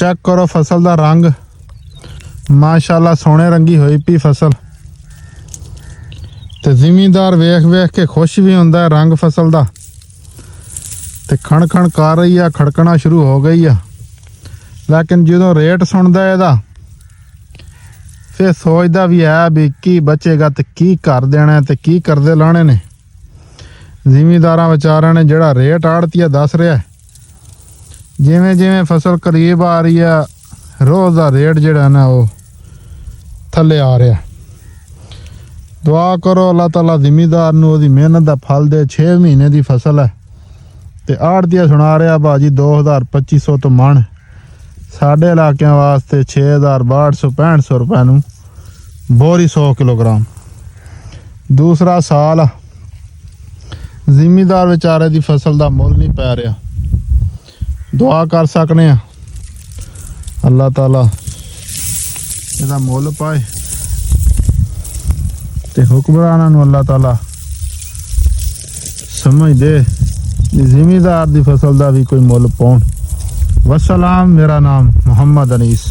Check करो फसल का रंग माशाल्लाह सोने रंगी हुई पी फसल। तो जिमीदार वेख वेख के खुश भी होंदा है रंग फसल का। तो खण खण कर रही है, खड़कना शुरू हो गई है। लेकिन जो रेट सुनता है इहदा फिर सोचता भी है भी की बचेगा तो की कर देना तो की करदे लाने ने। जिमीदारां बेचारिਆਂ ने जिहड़ा रेट आड़तिया दस रहा है, जिवें जिवें फसल करीब आ रही है रोज़ का रेट जिहड़ा ना वो थले आ रहा। दुआ करो अल्लाह ताला जिमीदार नूं ओहदी मेहनत का फल दे। 6 महीने की फसल है तो आड़तिया सुना रहा भाजी 2200 तो मन। साढ़े इलाकों वास्ते 6200 रुपए नूं बोरी 100 किलोग्राम। दूसरा साल जिमीदार बेचारे की फसल का मुल नहीं पै रहा। दुआ कर सकने अल्लाह ताला इसदा मुल पाए ते हुक्मरानां नूं अल्लाह ताला समझ दे जिमीदार की फसल का भी कोई मुल पाउण। वसलाम। मेरा नाम मोहम्मद अनीस।